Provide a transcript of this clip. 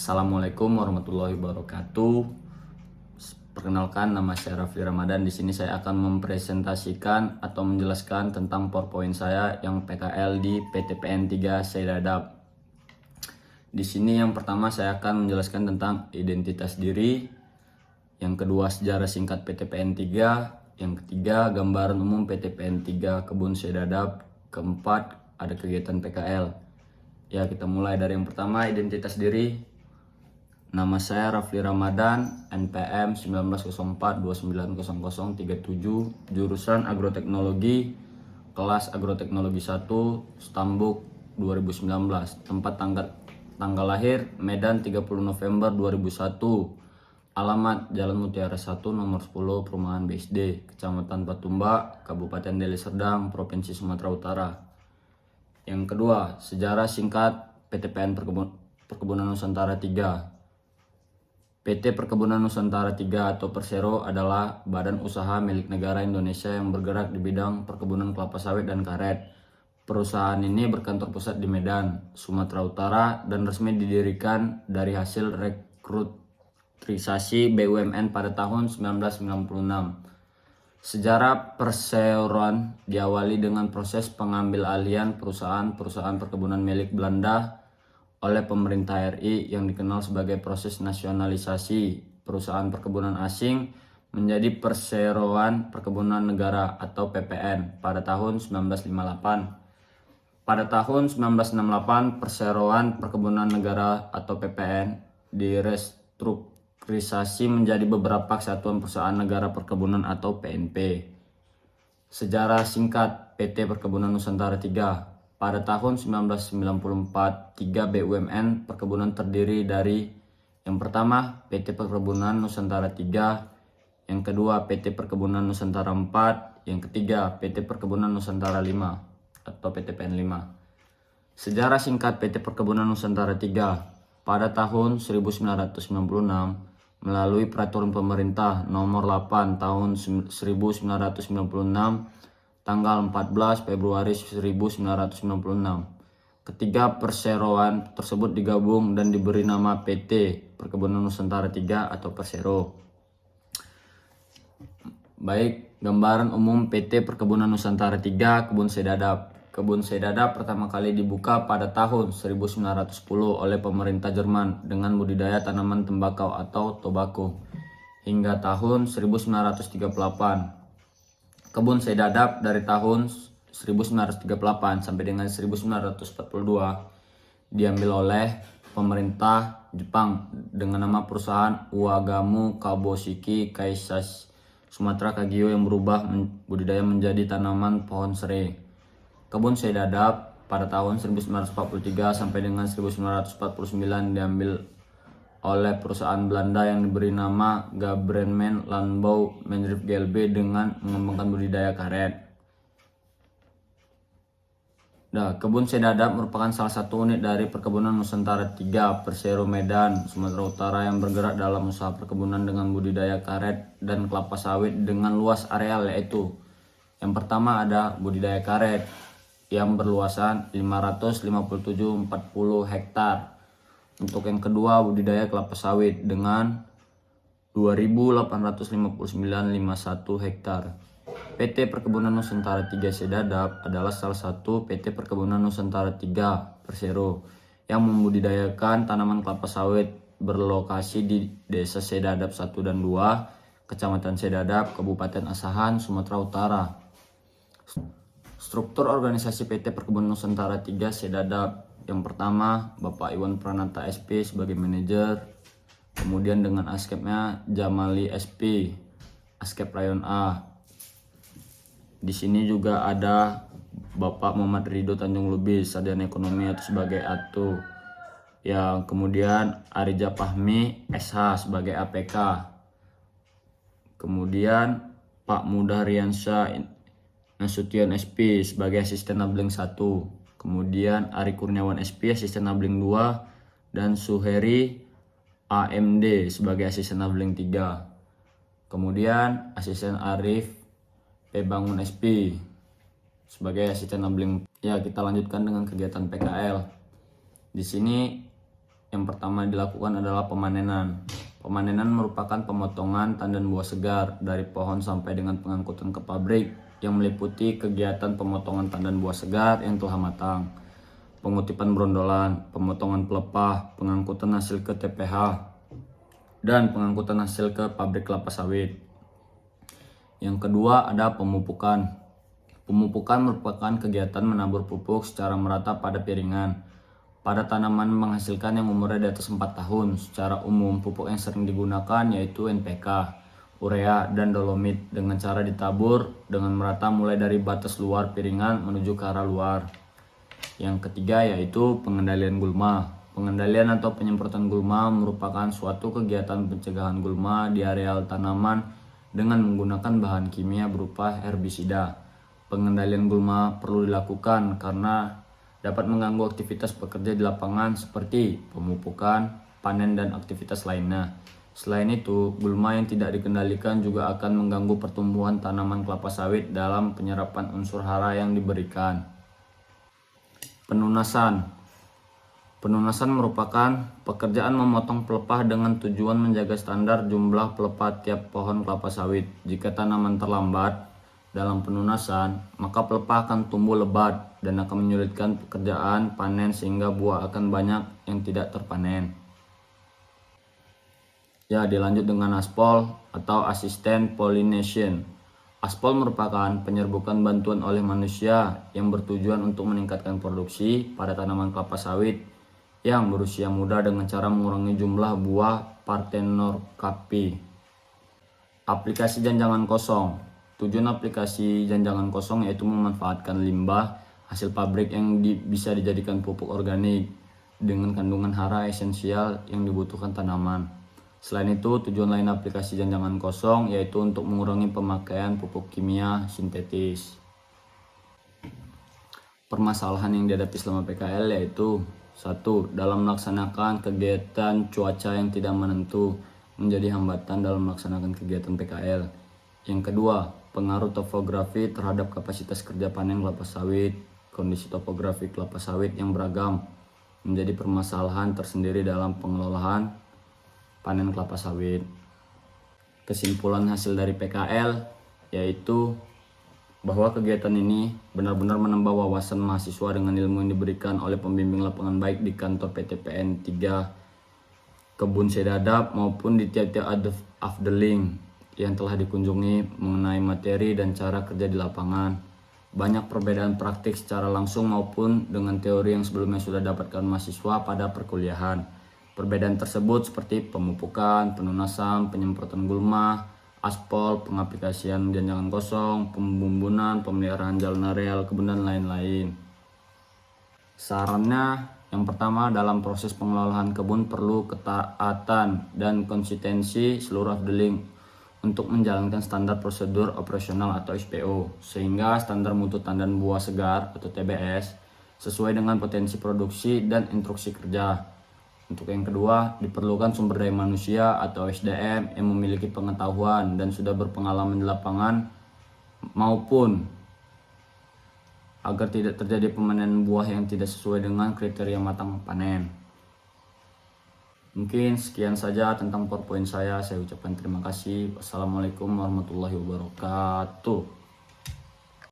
Assalamualaikum warahmatullahi wabarakatuh. Perkenalkan, nama saya Rafli Ramadan. Di sini saya akan mempresentasikan atau menjelaskan tentang PowerPoint saya yang PKL di PTPN 3 Seidadap. Di sini yang pertama saya akan menjelaskan tentang identitas diri, yang kedua sejarah singkat PTPN 3, yang ketiga gambaran umum PTPN 3 Kebun Seidadap, keempat ada kegiatan PKL. Ya, kita mulai dari yang pertama, identitas diri. Nama saya Rafli Ramadan, NPM 1904290037, jurusan Agroteknologi, kelas Agroteknologi 1, Stambuk 2019. Tempat tanggal lahir Medan 30 November 2001. Alamat Jalan Mutiara 1 nomor 10 Perumahan BSD, Kecamatan Patumba, Kabupaten Deli Serdang, Provinsi Sumatera Utara. Yang kedua, sejarah singkat PTPN Perkebunan Nusantara 3. PT Perkebunan Nusantara 3 atau Persero adalah badan usaha milik negara Indonesia yang bergerak di bidang perkebunan kelapa sawit dan karet. Perusahaan ini berkantor pusat di Medan, Sumatera Utara, dan resmi didirikan dari hasil rekrutrisasi BUMN pada tahun 1996. Sejarah perseroan diawali dengan proses pengambil alihan perusahaan perkebunan milik Belanda oleh pemerintah RI yang dikenal sebagai proses nasionalisasi perusahaan perkebunan asing menjadi Perseroan Perkebunan Negara atau PPN pada tahun 1958. Pada tahun 1968, Perseroan Perkebunan Negara atau PPN direstrukturisasi menjadi beberapa kesatuan perusahaan negara perkebunan atau PNP. Sejarah singkat PT Perkebunan Nusantara 3. Pada tahun 1994, 3 BUMN perkebunan terdiri dari yang pertama PT Perkebunan Nusantara 3, yang kedua PT Perkebunan Nusantara 4, yang ketiga PT Perkebunan Nusantara 5 atau PTPN 5. Sejarah singkat PT Perkebunan Nusantara 3. Pada tahun 1996, melalui peraturan pemerintah nomor 8 tahun 1996 tanggal 14 Februari 1996. Ketiga perseroan tersebut digabung dan diberi nama PT Perkebunan Nusantara 3 atau Persero. Baik, gambaran umum PT Perkebunan Nusantara 3 Kebun Seidadap. Kebun Seidadap pertama kali dibuka pada tahun 1910 oleh pemerintah Jerman dengan budidaya tanaman tembakau atau tobacco hingga tahun 1938. Kebun Seidadap dari tahun 1938 sampai dengan 1942 diambil oleh pemerintah Jepang dengan nama perusahaan Uwagamu Kaboshiki Kaisai Sumatra Kagyo yang berubah budidaya menjadi tanaman pohon serai. Kebun Seidadap pada tahun 1943 sampai dengan 1949 diambil oleh perusahaan Belanda yang diberi nama Government Landbouw Bedrijf GLB dengan mengembangkan budidaya karet. Kebun Seidadap merupakan salah satu unit dari Perkebunan Nusantara 3 Persero Medan, Sumatera Utara yang bergerak dalam usaha perkebunan dengan budidaya karet dan kelapa sawit dengan luas areal, yaitu yang pertama ada budidaya karet yang berluasan 557,40 hektar. Untuk yang kedua budidaya kelapa sawit dengan 2.859,51 hektar. PT Perkebunan Nusantara 3 Seidadap adalah salah satu PT Perkebunan Nusantara 3 Persero yang membudidayakan tanaman kelapa sawit berlokasi di Desa Seidadap 1 dan 2, Kecamatan Seidadap, Kabupaten Asahan, Sumatera Utara. Struktur organisasi PT Perkebunan Nusantara 3 Seidadap. Yang pertama, Bapak Iwan Pranata SP sebagai manajer. Kemudian dengan askepnya Jamali SP, askep Rayon A. Di sini juga ada Bapak Muhammad Ridho Tanjung Lubis, sarjana ekonomi atau sebagai ATU. Yang kemudian Arija Fahmi SH sebagai APK. Kemudian Pak Mudah Riansyah Nasution SP sebagai asisten nabling 1. Kemudian Ari Kurniawan SP asisten nabling 2 dan Suheri AMD sebagai asisten nabling 3. Kemudian asisten Arif P Bangun SP sebagai asisten nabling. Ya, kita lanjutkan dengan kegiatan PKL. Di sini Yang pertama dilakukan adalah pemanenan. Pemanenan merupakan pemotongan tandan buah segar dari pohon sampai dengan pengangkutan ke pabrik, yang meliputi kegiatan pemotongan tandan buah segar yang telah matang, pengutipan brondolan, pemotongan pelepah, pengangkutan hasil ke TPH, dan pengangkutan hasil ke pabrik kelapa sawit. Yang kedua ada pemupukan. Pemupukan merupakan kegiatan menabur pupuk secara merata pada piringan pada tanaman menghasilkan yang umurnya di atas 4 tahun. Secara umum pupuk yang sering digunakan yaitu NPK, urea, dan dolomit dengan cara ditabur dengan merata mulai dari batas luar piringan menuju ke arah luar. Yang ketiga yaitu pengendalian gulma. Pengendalian atau penyemprotan gulma merupakan suatu kegiatan pencegahan gulma di areal tanaman dengan menggunakan bahan kimia berupa herbisida. Pengendalian gulma perlu dilakukan karena dapat mengganggu aktivitas pekerja di lapangan seperti pemupukan, panen, dan aktivitas lainnya. Selain itu, gulma yang tidak dikendalikan juga akan mengganggu pertumbuhan tanaman kelapa sawit dalam penyerapan unsur hara yang diberikan. Penunasan. Penunasan merupakan pekerjaan memotong pelepah dengan tujuan menjaga standar jumlah pelepah tiap pohon kelapa sawit. Jika tanaman terlambat dalam penunasan, maka pelepah akan tumbuh lebat dan akan menyulitkan pekerjaan panen sehingga buah akan banyak yang tidak terpanen. Ya, dilanjut dengan aspal atau assistant pollination. Aspal merupakan penyerbukan bantuan oleh manusia yang bertujuan untuk meningkatkan produksi pada tanaman kelapa sawit yang berusia muda dengan cara mengurangi jumlah buah Parthenocarpi. Aplikasi janjangan kosong. Tujuan aplikasi janjangan kosong yaitu memanfaatkan limbah hasil pabrik yang bisa dijadikan pupuk organik dengan kandungan hara esensial yang dibutuhkan tanaman. Selain itu, tujuan lain aplikasi janjangan kosong yaitu untuk mengurangi pemakaian pupuk kimia sintetis. Permasalahan yang dihadapi selama PKL yaitu 1. Dalam melaksanakan kegiatan cuaca yang tidak menentu menjadi hambatan dalam melaksanakan kegiatan PKL. Yang kedua, pengaruh topografi terhadap kapasitas kerja panen kelapa sawit. Kondisi topografi kelapa sawit yang beragam menjadi permasalahan tersendiri dalam pengelolaan panen kelapa sawit. Kesimpulan hasil dari PKL yaitu bahwa kegiatan ini benar-benar menambah wawasan mahasiswa dengan ilmu yang diberikan oleh pembimbing lapangan baik di kantor PTPN 3 Kebun Sedadap maupun di tiap-tiap afdeling yang telah dikunjungi mengenai materi dan cara kerja di lapangan. Banyak perbedaan praktik secara langsung maupun dengan teori yang sebelumnya sudah dapatkan mahasiswa pada perkuliahan. Perbedaan tersebut seperti pemupukan, penunasan, penyemprotan gulma, aspal, pengaplikasian janjangan kosong, pembumbunan, pemeliharaan jalan areal kebun, dan lain-lain. Sarannya, yang pertama dalam proses pengelolaan kebun perlu ketaatan dan konsistensi seluruh afdeling untuk menjalankan standar prosedur operasional atau SPO, sehingga standar mutu tandan buah segar atau TBS sesuai dengan potensi produksi dan instruksi kerja. Untuk yang kedua, diperlukan sumber daya manusia atau SDM yang memiliki pengetahuan dan sudah berpengalaman di lapangan maupun agar tidak terjadi pemanenan buah yang tidak sesuai dengan kriteria matang panen. Mungkin sekian saja tentang PowerPoint saya ucapkan terima kasih. Wassalamualaikum warahmatullahi wabarakatuh.